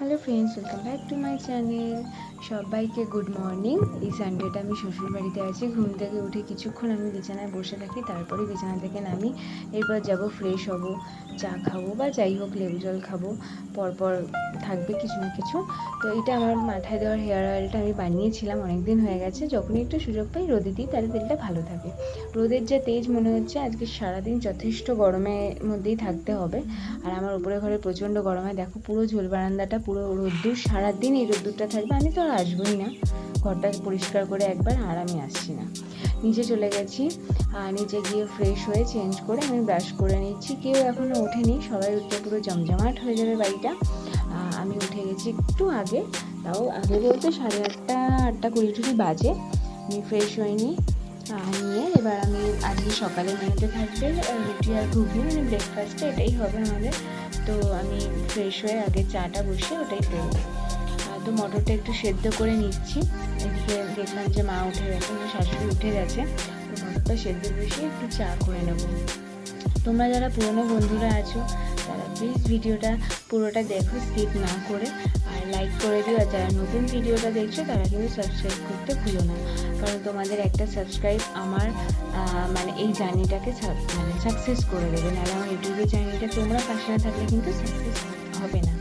Hello friends, welcome back to my channel. সবাইকে good morning. এই সানডেটা আমি শ্বশুর বাড়িতে আছি। ঘুম থেকে উঠে কিছুক্ষণ আমি বিছানায় বসে থাকি, তারপরে বিছানা থেকে নামি। এরপর যাব ফ্রেশ হব, চা খাবো বা যাই হোক লেবু জল খাবো, পরপর থাকবে কিছু না কিছু। তো এটা আমার মাথায় দেওয়ার হেয়ার অয়েলটা আমি বানিয়েছিলাম, অনেক দিন হয়ে গেছে। যখনই একটু সুযোগ পাই রোদে দিই, তাহলে তেলটা ভালো থাকে। রোদের যা তেজ, মনে হচ্ছে আজকে সারাদিন যথেষ্ট গরমের মধ্যেই থাকতে হবে। আর আমার উপরে ঘরে প্রচণ্ড গরম হয়, দেখো পুরো ঝোল বারান্দাটা পুরো রোদ্দুর, সারাদিন এই রোদ্দুরটা থাকবে। আমি তো আর আসবোই না, ঘরটা পরিষ্কার করে একবার, আর আমি আসছি না। নিচে চলে গেছি, আর নিচে গিয়ে ফ্রেশ হয়ে চেঞ্জ করে আমি ব্রাশ করে নিচ্ছি। কেউ এখনও ওঠেনি, সবাই উঠতে পুরো জমজমাট হয়ে যাবে বাড়িটা। আমি উঠে গেছি একটু আগে, তাও আগে বলতে 8:30 বাজে। আমি ফ্রেশ হইনি, নিয়ে এবার আমি আজকে সকালে মেনুতে থাকবে রুটি আর ঘুগনি, মানে ব্রেকফাস্টে এটাই হবে আমাদের। তো আমি ফ্রেশ হয়ে আগে চাটা বসে ওটাই করবো। তো মটরটা একটু সেদ্ধ করে নিচ্ছি। এদিকে দেখলাম যে মা উঠে গেছে, আমার শাশুড়ি উঠে গেছে। তো মটরটা সেদ্ধ বসিয়ে একটু চা করে নেবো। তোমরা যারা পুরনো বন্ধুরা আছো তারা প্লিজ ভিডিওটা পুরোটা দেখো, স্কিপ না করে, আর লাইক করে দিও। আর যারা নতুন ভিডিওটা দেখছো তারা কিন্তু সাবস্ক্রাইব করতে ভুলো না, কারণ তোমাদের একটা সাবস্ক্রাইব আমার মানে এই জার্নিটাকে সাকসেস করে দেবে। নাহলে আমার ইউটিউবের জার্নিটা তোমরা পাশে না থাকলে কিন্তু সাকসেস হবে না।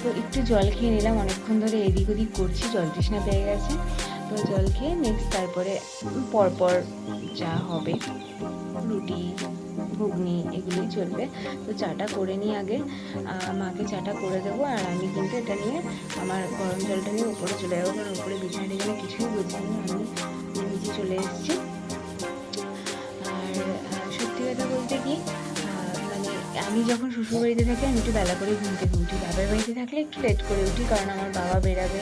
তো একটু জল খেয়ে নিলাম, অনেকক্ষণ ধরে এদিক ওদিক করছি, জল তৃষ্ণা পেয়ে গেছে। তো জল খেয়ে নেক্সট তারপরে পরপর যা হবে, রুটি ঘুগনি এগুলোই চলবে। তো চাটা করে নিই আগে, মাকে চাটা করে দেবো। আর আমি কিন্তু এটা নিয়ে আমার গরম জলটা নিয়ে উপরে চলে যাবো, কারণ উপরে বিছানাটা যেন কিছুই বুঝিনি, আমি নিচে চলে এসেছি। আর সত্যি কথা বলতে কি, মানে আমি যখন শ্বশুরবাড়িতে থাকি আমি একটু বেলা করে ঘুম থেকে উঠি, বাবার বাড়িতে থাকলে একটু লেট করে উঠি, কারণ আমার বাবা বেরাবে,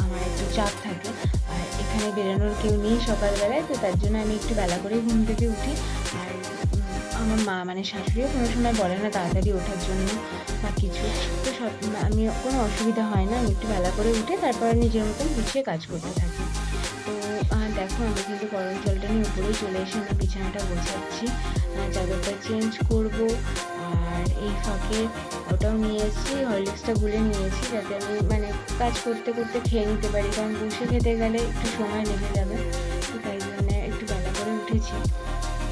আমার একটু চাপ থাকে। আর এখানে বেরোনোর কেউ নেই সকালবেলায়, তো তার জন্য আমি একটু বেলা করে ঘুম থেকে উঠি। আর আমার মা মানে শাশুড়িও কোনো সময় বলে না তাড়াতাড়ি ওঠার জন্য বা কিছু, তো সব আমি কোনো অসুবিধা হয় না। আমি একটু বেলা করে উঠে তারপর নিজের মতন গুছিয়ে কাজ করতে থাকি। তো দেখো আমি কিন্তু গরম জলটা নিয়ে উপরেই চলে এসে আমি বিছানাটা গোছাচ্ছি, চাদরটা চেঞ্জ করব। আর এই ফাঁকে ওটাও নিয়ে এসেছি, হরলিক্সটা গুলে নিয়েছি, যাতে আমি মানে কাজ করতে করতে খেয়ে নিতে পারি, কারণ বসে খেতে গেলে একটু সময় লেগে যাবে। তো তাই জন্য একটু বেলা করে উঠেছি।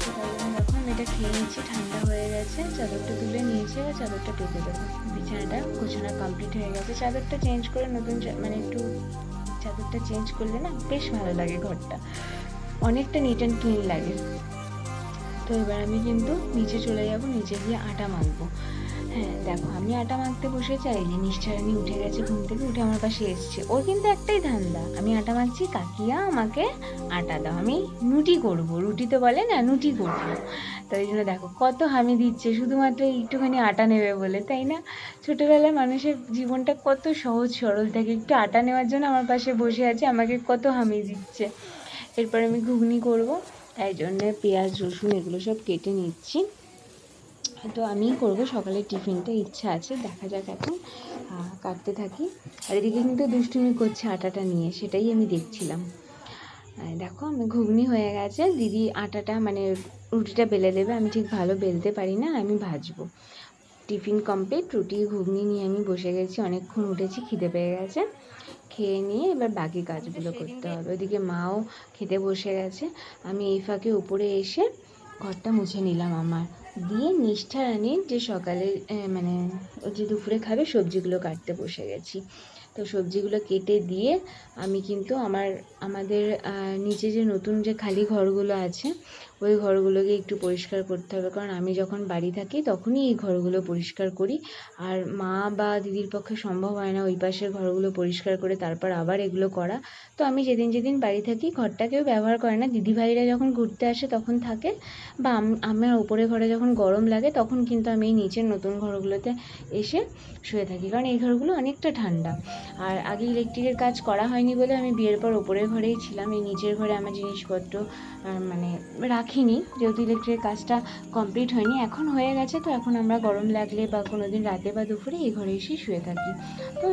তো তাই জন্য দেখো আমি এটা খেয়ে নিচ্ছি, ঠান্ডা হয়ে গেছে, চাদরটা তুলে নিয়েছি, আর চাদরটা পেতে দেবো। বিছানাটা গোছানো কমপ্লিট হয়ে গেছে, চাদরটা চেঞ্জ করে নতুন মানে একটু চাদরটা চেঞ্জ করলে না বেশ ভালো লাগে, ঘরটা অনেকটা নিট অ্যান্ড ক্লিন লাগে। তো এবার আমি কিন্তু নিচে চলে যাব, নিচে গিয়ে আটা মাখবো। হ্যাঁ দেখো আমি আটা মাখতে বসেছি, আর এই যে নিশ্চয়নি উঠে গেছে ঘুম থেকে, উঠে আমার পাশে এসছে। ওর কিন্তু একটাই ধান্দা, আমি আটা মাখছি, কাকিয়া আমাকে আটা দাও, আমি নুটি করব, রুটি তো বলে না, নুটি করবো। তো এই জন্য দেখো কত হামি দিচ্ছে, শুধুমাত্র একটুখানি আটা নেবে বলে, তাই না? ছোটোবেলায় মানুষের জীবনটা কত সহজ সরল থাকে, একটু আটা নেওয়ার জন্য আমার পাশে বসে আছে, আমাকে কত হামি দিচ্ছে। এরপর আমি ঘুগনি করব, তাই জন্যে পেঁয়াজ রসুন এগুলো সব কেটে নিচ্ছি। তো আমিই করবো সকালের টিফিনটা, ইচ্ছা আছে, দেখা যাক এখন কাটতে থাকি। আর এদিকে কিন্তু দুষ্টুমি করছে আটাটা নিয়ে, সেটাই আমি দেখছিলাম। দেখো আমি ঘুগনি হয়ে গেছে, দিদি আটাটা মানে রুটিটা বেলে দেবে, আমি ঠিক ভালো বেলতে পারি না, আমি ভাজবো। টিফিন কমপ্লিট, রুটি ঘুগনি নিয়ে আমি বসে গেছি, অনেকক্ষণ উঠেছি, খিদে পেয়ে গেছে। খেয়ে নিয়ে এবার বাকি কাজগুলো করতে হবে। ওইদিকে মাও খেতে বসে গেছে। আমি এই ফাঁকে উপরে এসে ঘরটা মুছে নিলাম আমার, দিয়ে নিষ্ঠা রানীর যে সকালে মানে ও যে দুপুরে খাবে সবজিগুলো কাটতে বসে গেছি। তো সবজিগুলো কেটে দিয়ে আমি কিন্তু আমাদের নিচে যে নতুন যে খালি ঘরগুলো আছে ওই ঘরগুলোকে একটু পরিষ্কার করতে হবে, কারণ আমি যখন বাড়ি থাকি তখনই এই ঘরগুলো পরিষ্কার করি। আর মা বা দিদির পক্ষে সম্ভব হয় না ওই পাশের ঘরগুলো পরিষ্কার করে তারপর আবার এগুলো করা। তো আমি যেদিন যেদিন বাড়ি থাকি ঘরটা কেউ ব্যবহার করে না, দিদিভাইরা যখন ঘুরতে আসে তখন থাকে, বা আমার উপরে ঘরে যখন গরম লাগে তখন কিন্তু আমি এই নিচের নতুন ঘরগুলোতে এসে শুয়ে থাকি, কারণ এই ঘরগুলো অনেকটা ঠান্ডা। আর আগে ইলেকট্রিকের কাজ করা হয়নি বলে আমি বিয়ের পর ওপরের ঘরেই ছিলাম, এই নিচের ঘরে আমার জিনিসপত্র মানে রাখিনি, যেহেতু ইলেকট্রিকের কাজটা কমপ্লিট হয়নি। এখন হয়ে গেছে, তো এখন আমরা গরম লাগলে বা কোনো দিন রাতে বা দুপুরে এই ঘরে এসে শুয়ে থাকি। তো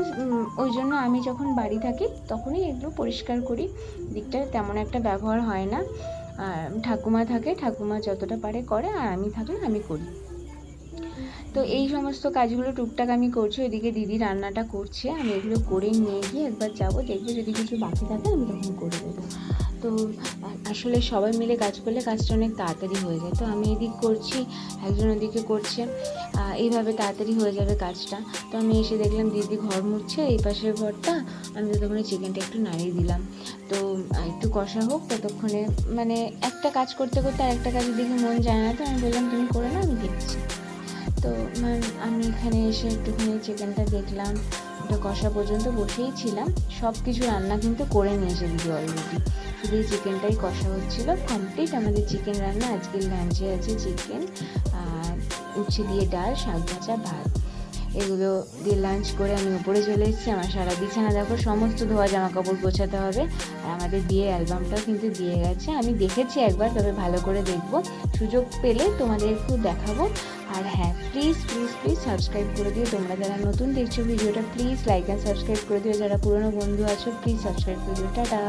ওই জন্য আমি যখন বাড়ি থাকি তখনই এগুলো পরিষ্কার করি, দিকটা তেমন একটা ব্যবহার হয় না। আর ঠাকুমা থাকে, ঠাকুমা যতটা পারে করে, আর আমি থাকলে আমি করি। তো এই সমস্ত কাজগুলো টুকটাক আমি করছি, ওইদিকে দিদি রান্নাটা করছে। আমি এগুলো করে নিয়ে গিয়ে একবার যাবো, দেখবো যদি কিছু বাকি থাকে আমি তখন করে দেবো। তো আসলে সবাই মিলে কাজ করলে কাজটা অনেক তাড়াতাড়ি হয়ে যায়। তো আমি এদিক করছি, একজন ওদিকে করছে, এইভাবে তাড়াতাড়ি হয়ে যাবে কাজটা। তো আমি এসে দেখলাম দিদি ঘর মুছছে, এই পাশের ঘরটা। আমি ততক্ষণে চিকেনটা একটু নাড়িয়ে দিলাম। তো একটু কষা হোক ততক্ষণে, মানে একটা কাজ করতে করতে আরেকটা কাজের দিকে মন যায় না, তো আমি বললাম তুমি করে নাও, আমি দেখছি। তো আমি এখানে এসে একটুখানি চিকেনটা দেখলাম, ওটা কষা পর্যন্ত বসেই ছিলাম। সব কিছু রান্না কিন্তু করে নিয়েছে দিদি অলরেডি, শুধু এই চিকেনটাই কষা হচ্ছিলো। কমপ্লিট আমাদের চিকেন রান্না। আজকের লাঞ্চে আছে চিকেন, উচ্ছে দিয়ে ডাল, শাক ভাজা, ভাত। এগুলো দিয়ে লাঞ্চ করে আমি উপরে চলে এসেছি। আমার সারা বিছানা দেখো, সমস্ত ধোয়া জামা কাপড় গোছাতে হবে। আর আমাদের বিয়ের অ্যালবামটাও কিন্তু দিয়ে গেছে। আমি দেখেছি একবার, তবে ভালো করে দেখবো, সুযোগ পেলে তোমাদেরকে দেখাবো। আর হ্যাঁ, প্লিজ প্লিজ প্লিজ সাবস্ক্রাইব করে দিও। তোমরা যারা নতুন দেখছো ভিডিওটা, প্লিজ লাইক অ্যান্ড সাবস্ক্রাইব করে দিও। যারা পুরনো বন্ধু আছো প্লিজ সাবস্ক্রাইব করে দিও। টাটা।